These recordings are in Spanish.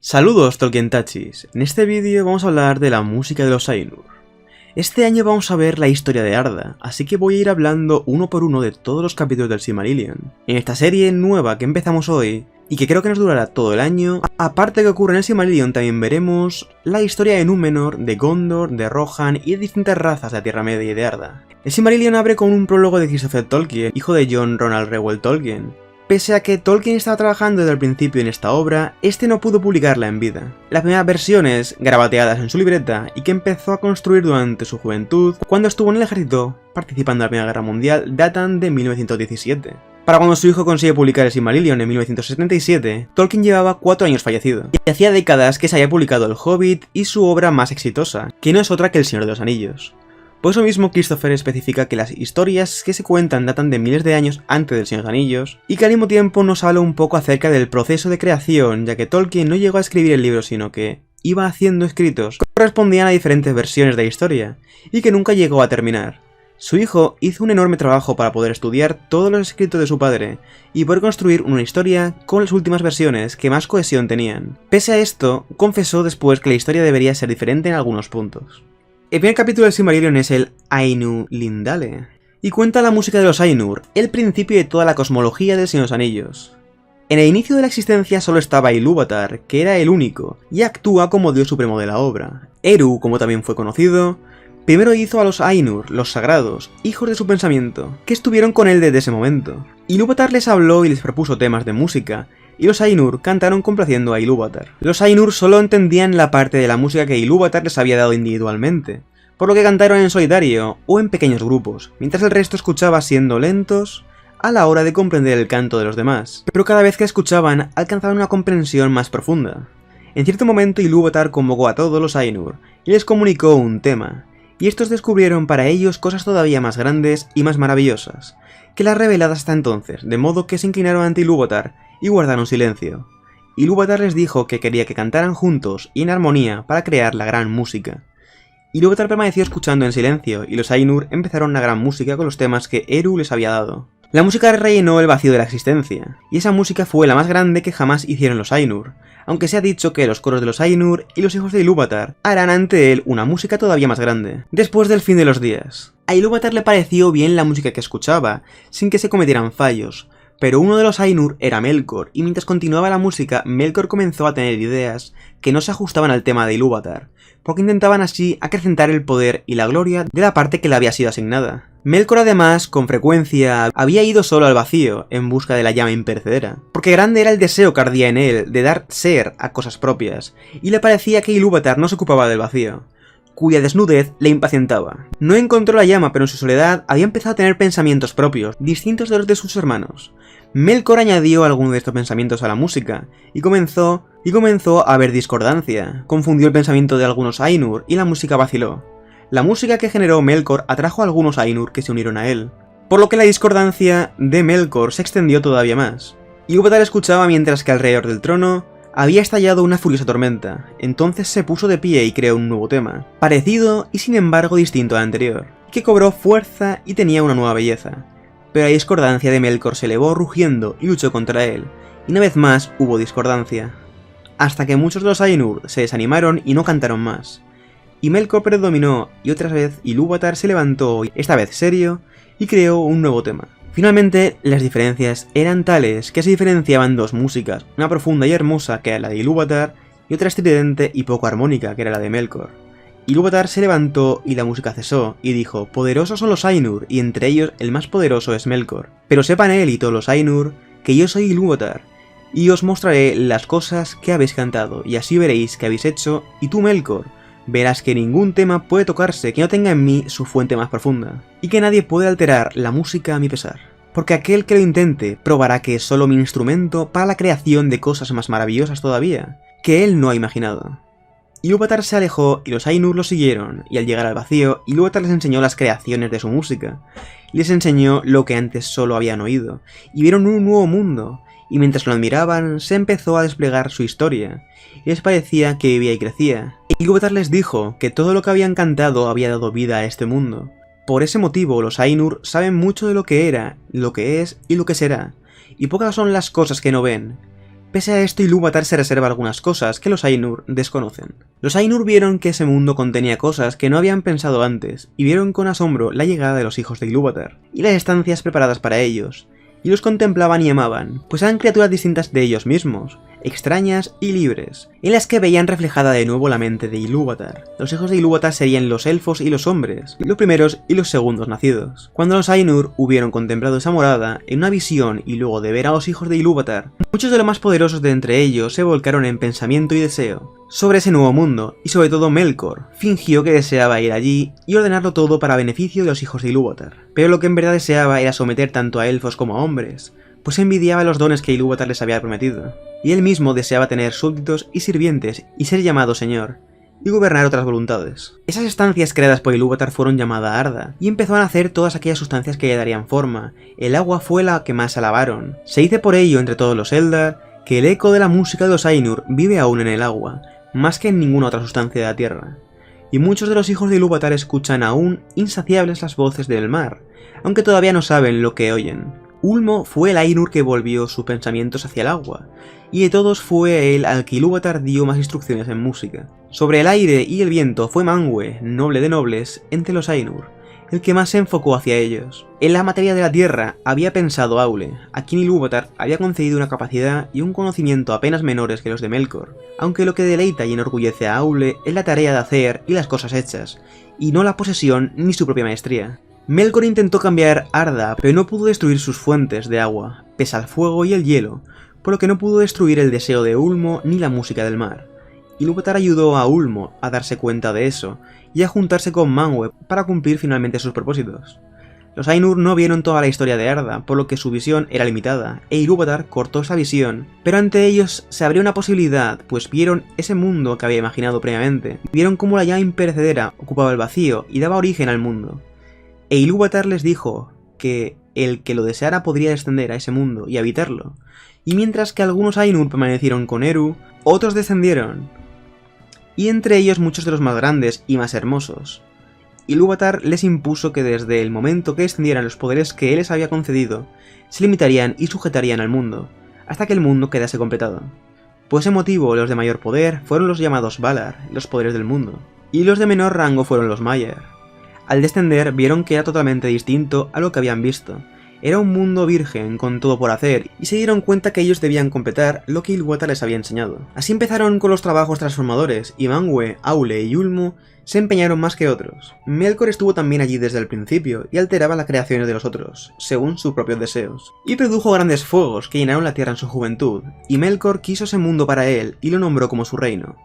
Saludos Tolkien-tachis, en este vídeo vamos a hablar de la música de los Ainur. Este año vamos a ver la historia de Arda, así que voy a ir hablando uno por uno de todos los capítulos del Silmarillion. En esta serie nueva que empezamos hoy, y que creo que nos durará todo el año, aparte de que ocurre en el Silmarillion también veremos la historia de Númenor, de Gondor, de Rohan y de distintas razas de la Tierra Media y de Arda. El Silmarillion abre con un prólogo de Christopher Tolkien, hijo de John Ronald Reuel Tolkien. Pese a que Tolkien estaba trabajando desde el principio en esta obra, este no pudo publicarla en vida. Las primeras versiones, grabateadas en su libreta y que empezó a construir durante su juventud, cuando estuvo en el ejército participando en la Primera Guerra Mundial, datan de 1917. Para cuando su hijo consigue publicar el Silmarillion en 1977, Tolkien llevaba 4 años fallecido, y hacía décadas que se había publicado El Hobbit y su obra más exitosa, que no es otra que El Señor de los Anillos. Por eso mismo Christopher especifica que las historias que se cuentan datan de miles de años antes del Señor de los Anillos, y que al mismo tiempo nos habla un poco acerca del proceso de creación, ya que Tolkien no llegó a escribir el libro sino que iba haciendo escritos que correspondían a diferentes versiones de la historia, y que nunca llegó a terminar. Su hijo hizo un enorme trabajo para poder estudiar todos los escritos de su padre, y poder construir una historia con las últimas versiones que más cohesión tenían. Pese a esto, confesó después que la historia debería ser diferente en algunos puntos. El primer capítulo del Silmarillion es el Ainulindale, y cuenta la música de los Ainur, el principio de toda la cosmología del Señor de los Anillos. En el inicio de la existencia solo estaba Ilúvatar, que era el único, y actúa como dios supremo de la obra. Eru, como también fue conocido, primero hizo a los Ainur, los sagrados, hijos de su pensamiento, que estuvieron con él desde ese momento. Ilúvatar les habló y les propuso temas de música, y los Ainur cantaron complaciendo a Ilúvatar. Los Ainur solo entendían la parte de la música que Ilúvatar les había dado individualmente, por lo que cantaron en solitario o en pequeños grupos, mientras el resto escuchaba siendo lentos a la hora de comprender el canto de los demás, pero cada vez que escuchaban alcanzaban una comprensión más profunda. En cierto momento Ilúvatar convocó a todos los Ainur y les comunicó un tema, y estos descubrieron para ellos cosas todavía más grandes y más maravillosas que las reveladas hasta entonces, de modo que se inclinaron ante Ilúvatar y guardaron silencio. Ilúvatar les dijo que quería que cantaran juntos y en armonía para crear la gran música. Ilúvatar permaneció escuchando en silencio y los Ainur empezaron una gran música con los temas que Eru les había dado. La música rellenó el vacío de la existencia, y esa música fue la más grande que jamás hicieron los Ainur, aunque se ha dicho que los coros de los Ainur y los hijos de Ilúvatar harán ante él una música todavía más grande, después del fin de los días. A Ilúvatar le pareció bien la música que escuchaba, sin que se cometieran fallos, pero uno de los Ainur era Melkor, y mientras continuaba la música, Melkor comenzó a tener ideas que no se ajustaban al tema de Ilúvatar, porque intentaban así acrecentar el poder y la gloria de la parte que le había sido asignada. Melkor además, con frecuencia, había ido solo al vacío, en busca de la llama imperecedera, porque grande era el deseo que ardía en él de dar ser a cosas propias, y le parecía que Ilúvatar no se ocupaba del vacío, cuya desnudez le impacientaba. No encontró la llama, pero en su soledad había empezado a tener pensamientos propios, distintos de los de sus hermanos. Melkor añadió algunos de estos pensamientos a la música, y comenzó a haber discordancia. Confundió el pensamiento de algunos Ainur, y la música vaciló. La música que generó Melkor atrajo a algunos Ainur que se unieron a él, por lo que la discordancia de Melkor se extendió todavía más. Ilúvatar escuchaba mientras que alrededor del trono había estallado una furiosa tormenta. Entonces se puso de pie y creó un nuevo tema, parecido y sin embargo distinto al anterior, que cobró fuerza y tenía una nueva belleza. Pero la discordancia de Melkor se elevó rugiendo y luchó contra él, y una vez más hubo discordancia, hasta que muchos de los Ainur se desanimaron y no cantaron más. Y Melkor predominó, y otra vez Ilúvatar se levantó, esta vez serio, y creó un nuevo tema. Finalmente, las diferencias eran tales que se diferenciaban dos músicas, una profunda y hermosa que era la de Ilúvatar, y otra estridente y poco armónica que era la de Melkor. Ilúvatar se levantó y la música cesó, y dijo: poderosos son los Ainur, y entre ellos el más poderoso es Melkor. Pero sepan él y todos los Ainur que yo soy Ilúvatar, y os mostraré las cosas que habéis cantado, y así veréis que habéis hecho, y tú Melkor, verás que ningún tema puede tocarse que no tenga en mí su fuente más profunda, y que nadie puede alterar la música a mi pesar. Porque aquel que lo intente probará que es solo mi instrumento para la creación de cosas más maravillosas todavía, que él no ha imaginado. Ilúvatar se alejó y los Ainur lo siguieron, y al llegar al vacío, Ilúvatar les enseñó las creaciones de su música, y les enseñó lo que antes solo habían oído, y vieron un nuevo mundo, y mientras lo admiraban, se empezó a desplegar su historia, y les parecía que vivía y crecía. Ilúvatar les dijo que todo lo que habían cantado había dado vida a este mundo. Por ese motivo, los Ainur saben mucho de lo que era, lo que es y lo que será, y pocas son las cosas que no ven, Pese a esto, Ilúvatar se reserva algunas cosas que los Ainur desconocen. Los Ainur vieron que ese mundo contenía cosas que no habían pensado antes, y vieron con asombro la llegada de los hijos de Ilúvatar, y las estancias preparadas para ellos, y los contemplaban y amaban, pues eran criaturas distintas de ellos mismos, extrañas y libres, en las que veían reflejada de nuevo la mente de Ilúvatar. Los hijos de Ilúvatar serían los elfos y los hombres, los primeros y los segundos nacidos. Cuando los Ainur hubieron contemplado esa morada en una visión y luego de ver a los hijos de Ilúvatar, muchos de los más poderosos de entre ellos se volcaron en pensamiento y deseo sobre ese nuevo mundo, y sobre todo Melkor fingió que deseaba ir allí y ordenarlo todo para beneficio de los hijos de Ilúvatar. Pero lo que en verdad deseaba era someter tanto a elfos como a hombres, pues envidiaba los dones que Ilúvatar les había prometido, y él mismo deseaba tener súbditos y sirvientes y ser llamado señor, y gobernar otras voluntades. Esas estancias creadas por Ilúvatar fueron llamadas Arda, y empezó a nacer todas aquellas sustancias que le darían forma. El agua fue la que más alabaron. Se dice por ello entre todos los Eldar que el eco de la música de los Ainur vive aún en el agua, más que en ninguna otra sustancia de la tierra. Y muchos de los hijos de Ilúvatar escuchan aún insaciables las voces del mar, aunque todavía no saben lo que oyen. Ulmo fue el Ainur que volvió sus pensamientos hacia el agua, y de todos fue él al que Ilúvatar dio más instrucciones en música. Sobre el aire y el viento fue Manwë, noble de nobles, entre los Ainur, el que más se enfocó hacia ellos. En la materia de la tierra había pensado Aule, a quien Ilúvatar había concedido una capacidad y un conocimiento apenas menores que los de Melkor, aunque lo que deleita y enorgullece a Aule es la tarea de hacer y las cosas hechas, y no la posesión ni su propia maestría. Melkor intentó cambiar Arda, pero no pudo destruir sus fuentes de agua, pese al fuego y el hielo, por lo que no pudo destruir el deseo de Ulmo ni la música del mar. Ilúvatar ayudó a Ulmo a darse cuenta de eso, y a juntarse con Manwë para cumplir finalmente sus propósitos. Los Ainur no vieron toda la historia de Arda, por lo que su visión era limitada, e Ilúvatar cortó esa visión, pero ante ellos se abrió una posibilidad, pues vieron ese mundo que había imaginado previamente, vieron cómo la llama imperecedera ocupaba el vacío y daba origen al mundo. E Ilúvatar les dijo que el que lo deseara podría descender a ese mundo y habitarlo, y mientras que algunos Ainur permanecieron con Eru, otros descendieron, y entre ellos muchos de los más grandes y más hermosos. Ilúvatar les impuso que desde el momento que descendieran los poderes que él les había concedido, se limitarían y sujetarían al mundo, hasta que el mundo quedase completado. Por ese motivo, los de mayor poder fueron los llamados Valar, los poderes del mundo, y los de menor rango fueron los Maiar. Al descender vieron que era totalmente distinto a lo que habían visto. Era un mundo virgen con todo por hacer, y se dieron cuenta que ellos debían completar lo que Ilúvatar les había enseñado. Así empezaron con los trabajos transformadores, y Manwë, Aule y Ulmo se empeñaron más que otros. Melkor estuvo también allí desde el principio, y alteraba las creaciones de los otros, según sus propios deseos. Y produjo grandes fuegos que llenaron la tierra en su juventud, y Melkor quiso ese mundo para él, y lo nombró como su reino.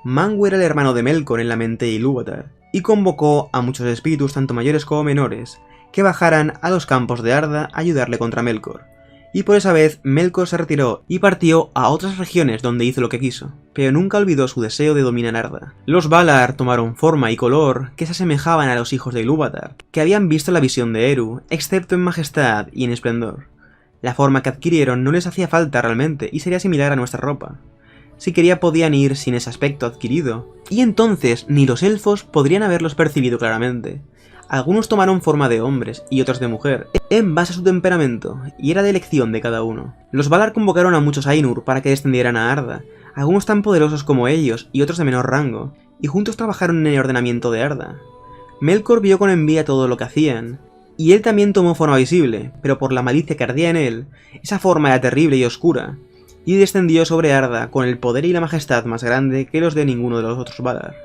Manwë era el hermano de Melkor en la mente de Ilúvatar, y convocó a muchos espíritus tanto mayores como menores, que bajaran a los campos de Arda a ayudarle contra Melkor. Y por esa vez Melkor se retiró y partió a otras regiones donde hizo lo que quiso, pero nunca olvidó su deseo de dominar Arda. Los Valar tomaron forma y color que se asemejaban a los hijos de Ilúvatar, que habían visto la visión de Eru, excepto en majestad y en esplendor. La forma que adquirieron no les hacía falta realmente y sería similar a nuestra ropa. Si quería podían ir sin ese aspecto adquirido, y entonces ni los elfos podrían haberlos percibido claramente. Algunos tomaron forma de hombres y otros de mujer, en base a su temperamento, y era de elección de cada uno. Los Valar convocaron a muchos Ainur para que descendieran a Arda, algunos tan poderosos como ellos y otros de menor rango, y juntos trabajaron en el ordenamiento de Arda. Melkor vio con envidia todo lo que hacían, y él también tomó forma visible, pero por la malicia que ardía en él, esa forma era terrible y oscura, y descendió sobre Arda con el poder y la majestad más grande que los de ninguno de los otros Valar,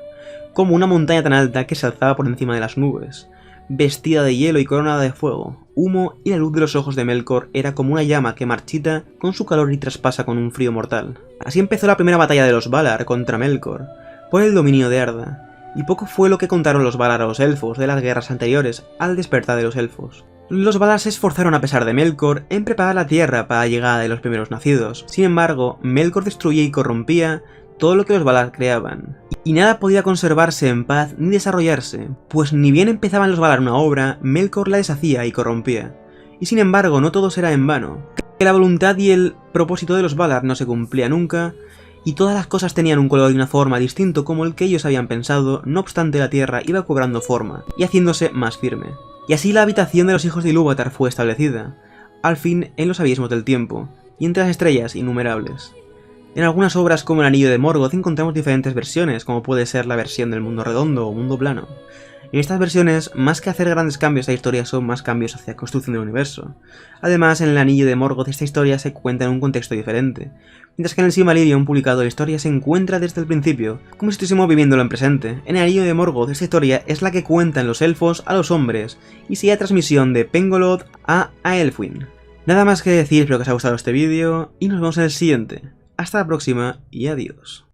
como una montaña tan alta que se alzaba por encima de las nubes, vestida de hielo y coronada de fuego, humo, y la luz de los ojos de Melkor era como una llama que marchita con su calor y traspasa con un frío mortal. Así empezó la primera batalla de los Valar contra Melkor, por el dominio de Arda, y poco fue lo que contaron los Valar a los elfos de las guerras anteriores al despertar de los elfos. Los Valar se esforzaron a pesar de Melkor en preparar la tierra para la llegada de los primeros nacidos. Sin embargo, Melkor destruía y corrompía todo lo que los Valar creaban, y nada podía conservarse en paz ni desarrollarse, pues ni bien empezaban los Valar una obra, Melkor la deshacía y corrompía. Y sin embargo, no todo será en vano, que la voluntad y el propósito de los Valar no se cumplía nunca, y todas las cosas tenían un color y una forma distinto como el que ellos habían pensado, no obstante la tierra iba cobrando forma, y haciéndose más firme. Y así la habitación de los hijos de Ilúvatar fue establecida, al fin en los abismos del tiempo, y entre las estrellas innumerables. En algunas obras como El Anillo de Morgoth encontramos diferentes versiones, como puede ser la versión del mundo redondo o mundo plano. En estas versiones, más que hacer grandes cambios a la historia, son más cambios hacia la construcción del universo. Además, en El Anillo de Morgoth esta historia se cuenta en un contexto diferente, mientras que en el Silmarillion publicado la historia se encuentra desde el principio, como si estuviésemos viviéndolo en presente. En El Anillo de Morgoth esta historia es la que cuentan los elfos a los hombres, y sigue la transmisión de Pengolod a Aelfwin. Nada más que decir, espero que os haya gustado este vídeo, y nos vemos en el siguiente. Hasta la próxima, y adiós.